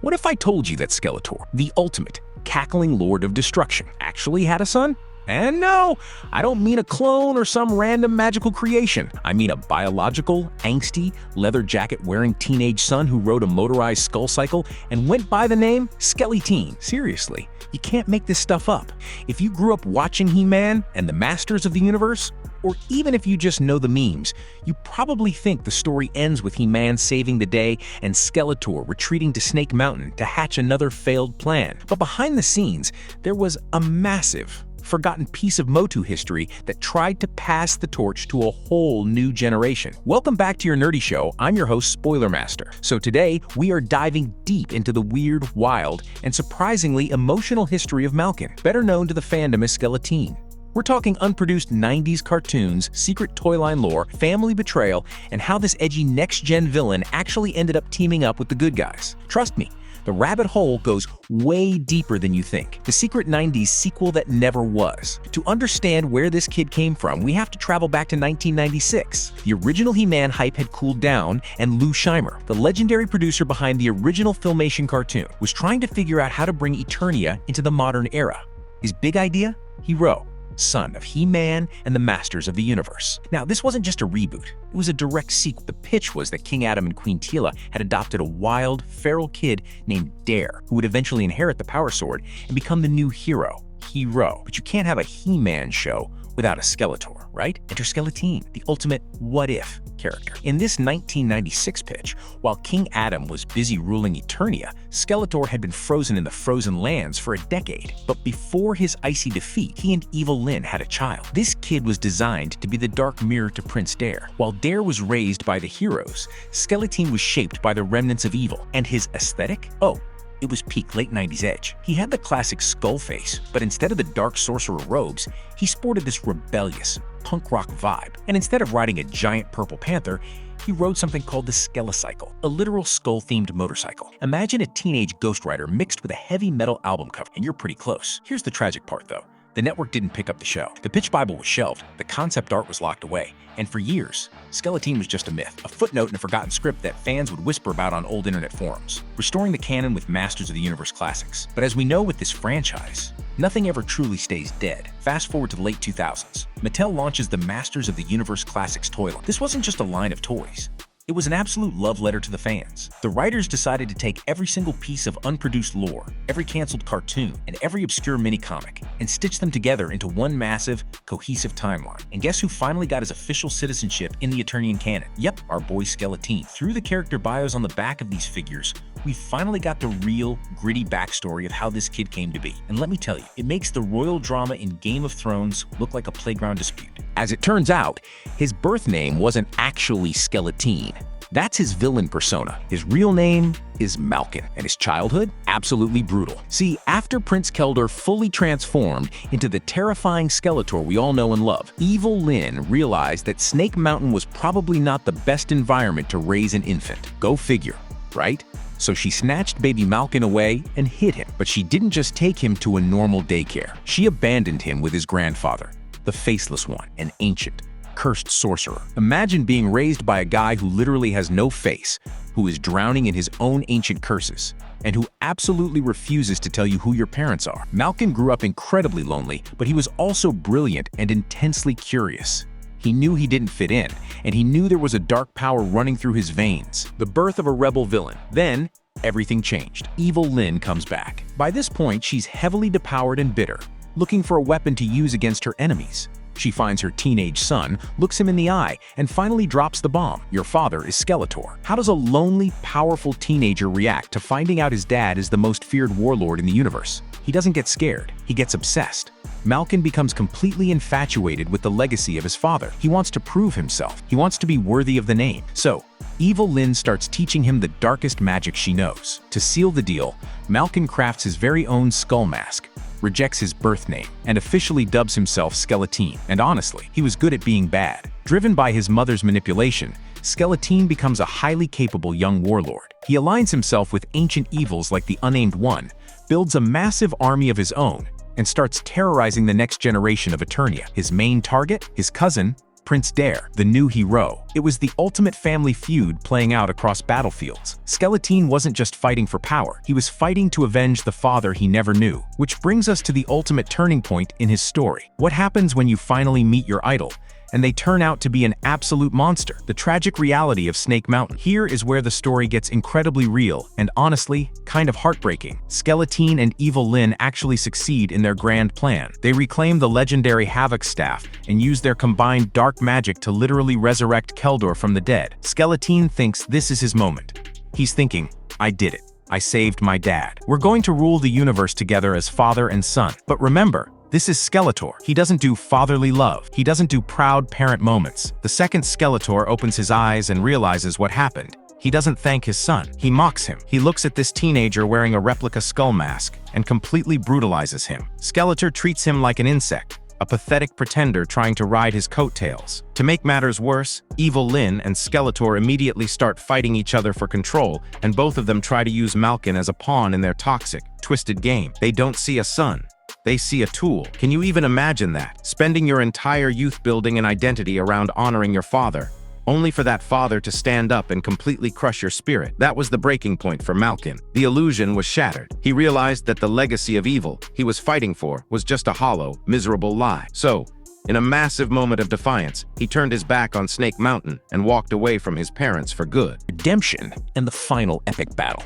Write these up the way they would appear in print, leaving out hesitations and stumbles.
What if I told you that Skeletor, the ultimate cackling lord of destruction, actually had a son? And no, I don't mean a clone or some random magical creation. I mean a biological, angsty, leather jacket-wearing teenage son who rode a motorized skull cycle and went by the name Skeleteen. Seriously, you can't make this stuff up. If you grew up watching He-Man and the Masters of the Universe, or even if you just know the memes, you probably think the story ends with He-Man saving the day and Skeletor retreating to Snake Mountain to hatch another failed plan. But behind the scenes, there was a massive, forgotten piece of MOTU history that tried to pass the torch to a whole new generation. Welcome back to your nerdy show. I'm your host, Spoiler Master. So today, we are diving deep into the weird, wild, and surprisingly emotional history of Malkyn, better known to the fandom as Skeleteen. We're talking unproduced 90s cartoons, secret toy line lore, family betrayal, and how this edgy next-gen villain actually ended up teaming up with the good guys. Trust me, the rabbit hole goes way deeper than you think. The secret 90s sequel that never was. To understand where this kid came from, we have to travel back to 1996. The original He-Man hype had cooled down, and Lou Scheimer, the legendary producer behind the original Filmation cartoon, was trying to figure out how to bring Eternia into the modern era. His big idea? Hero, son of He-Man and the Masters of the Universe. Now, this wasn't just a reboot. It was a direct sequel. The pitch was that King Adam and Queen Tila had adopted a wild, feral kid named Dare, who would eventually inherit the Power Sword and become the new hero. But you can't have a He-Man show without a Skeletor, right? Enter Skeleteen, the ultimate what-if character. In this 1996 pitch, while King Adam was busy ruling Eternia, Skeletor had been frozen in the frozen lands for a decade. But before his icy defeat, he and Evil-Lyn had a child. This kid was designed to be the dark mirror to Prince Dare. While Dare was raised by the heroes, Skeleteen was shaped by the remnants of evil. And his aesthetic? Oh, it was peak late 90s edge. He had the classic skull face, but instead of the dark sorcerer robes, he sported this rebellious, punk rock vibe. And instead of riding a giant purple panther, he rode something called the Skelecycle, a literal skull-themed motorcycle. Imagine a teenage Ghost Rider mixed with a heavy metal album cover, and you're pretty close. Here's the tragic part, though. The network didn't pick up the show. The pitch Bible was shelved, the concept art was locked away, and for years, Skeleteen was just a myth, a footnote in a forgotten script that fans would whisper about on old internet forums, restoring the canon with Masters of the Universe classics. But as we know with this franchise, nothing ever truly stays dead. Fast forward to the late 2000s, Mattel launches the Masters of the Universe Classics toy line. This wasn't just a line of toys. It was an absolute love letter to the fans. The writers decided to take every single piece of unproduced lore, every canceled cartoon, and every obscure mini-comic, and stitch them together into one massive, cohesive timeline. And guess who finally got his official citizenship in the Eternian canon? Yep, our boy Skeleteen. Through the character bios on the back of these figures, we finally got the real, gritty backstory of how this kid came to be. And let me tell you, it makes the royal drama in Game of Thrones look like a playground dispute. As it turns out, his birth name wasn't actually Skeleteen. That's his villain persona. His real name is Malkyn, and his childhood? Absolutely brutal. See, after Prince Keldor fully transformed into the terrifying Skeletor we all know and love, Evil-Lyn realized that Snake Mountain was probably not the best environment to raise an infant. Go figure, right? So she snatched baby Malkyn away and hid him. But she didn't just take him to a normal daycare. She abandoned him with his grandfather, the Faceless One, an ancient, cursed sorcerer. Imagine being raised by a guy who literally has no face, who is drowning in his own ancient curses, and who absolutely refuses to tell you who your parents are. Malkyn grew up incredibly lonely, but he was also brilliant and intensely curious. He knew he didn't fit in, and he knew there was a dark power running through his veins. The birth of a rebel villain. Then, everything changed. Evil-Lyn comes back. By this point, she's heavily depowered and bitter, looking for a weapon to use against her enemies. She finds her teenage son, looks him in the eye, and finally drops the bomb. Your father is Skeletor. How does a lonely, powerful teenager react to finding out his dad is the most feared warlord in the universe? He doesn't get scared. He gets obsessed. Malkyn becomes completely infatuated with the legacy of his father. He wants to prove himself. He wants to be worthy of the name. So, Evil-Lyn starts teaching him the darkest magic she knows. To seal the deal, Malkyn crafts his very own skull mask, rejects his birth name, and officially dubs himself Skeleteen. And honestly, he was good at being bad. Driven by his mother's manipulation, Skeleteen becomes a highly capable young warlord. He aligns himself with ancient evils like the Unnamed One, builds a massive army of his own, and starts terrorizing the next generation of Eternia. His main target? His cousin, Prince Dare, the new hero. It was the ultimate family feud playing out across battlefields. Skeleteen wasn't just fighting for power, he was fighting to avenge the father he never knew. Which brings us to the ultimate turning point in his story. What happens when you finally meet your idol, and they turn out to be an absolute monster? The tragic reality of Snake Mountain. Here is where the story gets incredibly real, and honestly, kind of heartbreaking. Skeleteen and Evil-Lyn actually succeed in their grand plan. They reclaim the legendary Havoc Staff and use their combined dark magic to literally resurrect Keldor from the dead. Skeleteen thinks this is his moment. He's thinking, I did it. I saved my dad. We're going to rule the universe together as father and son. But remember, this is Skeletor. He doesn't do fatherly love. He doesn't do proud parent moments. The second Skeletor opens his eyes and realizes what happened, he doesn't thank his son. He mocks him. He looks at this teenager wearing a replica skull mask and completely brutalizes him. Skeletor treats him like an insect, a pathetic pretender trying to ride his coattails. To make matters worse, Evil-Lyn and Skeletor immediately start fighting each other for control, and both of them try to use Malkyn as a pawn in their toxic, twisted game. They don't see a son. They see a tool. Can you even imagine that? Spending your entire youth building an identity around honoring your father, only for that father to stand up and completely crush your spirit. That was the breaking point for Malkyn. The illusion was shattered. He realized that the legacy of evil he was fighting for was just a hollow, miserable lie. So, in a massive moment of defiance, he turned his back on Snake Mountain and walked away from his parents for good. Redemption and the final epic battle.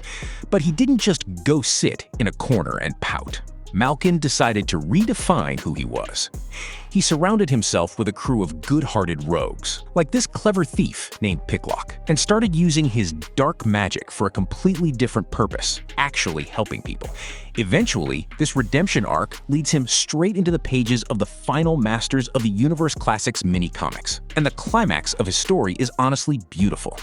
But he didn't just go sit in a corner and pout. Malkyn decided to redefine who he was. He surrounded himself with a crew of good-hearted rogues, like this clever thief named Picklock, and started using his dark magic for a completely different purpose, actually helping people. Eventually, this redemption arc leads him straight into the pages of the final Masters of the Universe Classics mini-comics, and the climax of his story is honestly beautiful.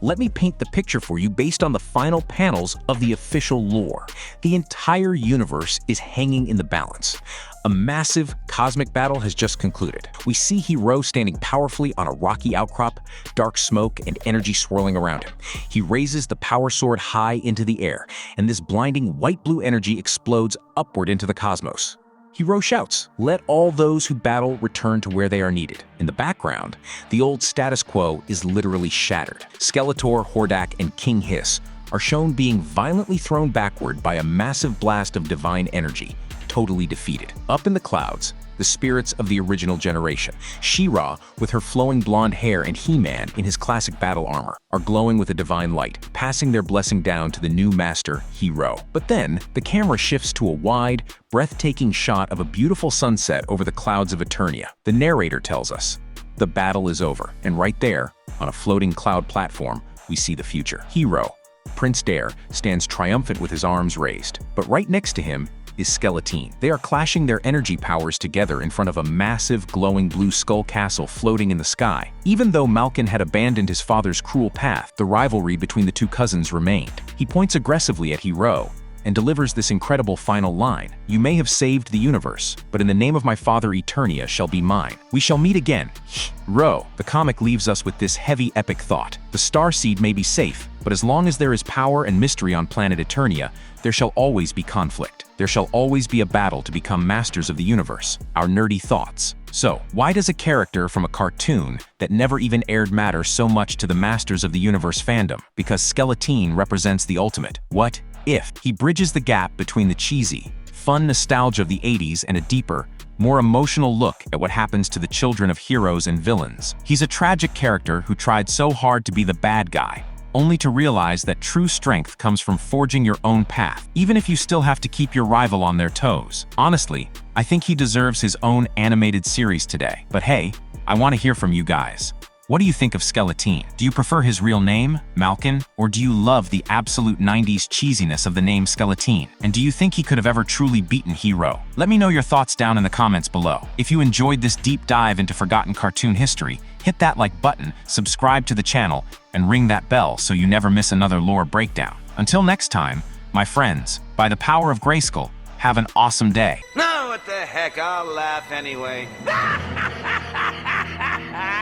Let me paint the picture for you based on the final panels of the official lore. The entire universe is hanging in the balance. A massive cosmic battle has just concluded. We see Hero standing powerfully on a rocky outcrop, dark smoke and energy swirling around him. He raises the power sword high into the air, and this blinding white-blue energy explodes upward into the cosmos. Hero shouts, "Let all those who battle return to where they are needed." In the background, the old status quo is literally shattered. Skeletor, Hordak, and King Hiss are shown being violently thrown backward by a massive blast of divine energy, totally defeated. Up in the clouds, the spirits of the original generation, She-Ra with her flowing blonde hair and He-Man in his classic battle armor, are glowing with a divine light, passing their blessing down to the new master, Hero. But then, the camera shifts to a wide, breathtaking shot of a beautiful sunset over the clouds of Eternia. The narrator tells us, the battle is over, and right there, on a floating cloud platform, we see the future. Hero, Prince Dare, stands triumphant with his arms raised, but right next to him is Skeleteen. They are clashing their energy powers together in front of a massive glowing blue skull castle floating in the sky. Even though Malkyn had abandoned his father's cruel path, the rivalry between the two cousins remained. He points aggressively at Hero and delivers this incredible final line. "You may have saved the universe, but in the name of my father Eternia shall be mine. We shall meet again." Hero. The comic leaves us with this heavy epic thought. The Starseed may be safe, but as long as there is power and mystery on planet Eternia, there shall always be conflict. There shall always be a battle to become masters of the universe. Our nerdy thoughts. So, why does a character from a cartoon that never even aired matter so much to the Masters of the Universe fandom? Because Skeleteen represents the ultimate. What if? He bridges the gap between the cheesy, fun nostalgia of the 80s and a deeper, more emotional look at what happens to the children of heroes and villains. He's a tragic character who tried so hard to be the bad guy, only to realize that true strength comes from forging your own path, even if you still have to keep your rival on their toes. Honestly, I think he deserves his own animated series today. But hey, I want to hear from you guys. What do you think of Skeleteen? Do you prefer his real name, Malkyn, or do you love the absolute 90s cheesiness of the name Skeleteen? And do you think he could have ever truly beaten Hero? Let me know your thoughts down in the comments below. If you enjoyed this deep dive into forgotten cartoon history, hit that like button, subscribe to the channel, and ring that bell so you never miss another lore breakdown. Until next time, my friends, by the power of Grayskull, have an awesome day. No, what the heck, I'll laugh anyway.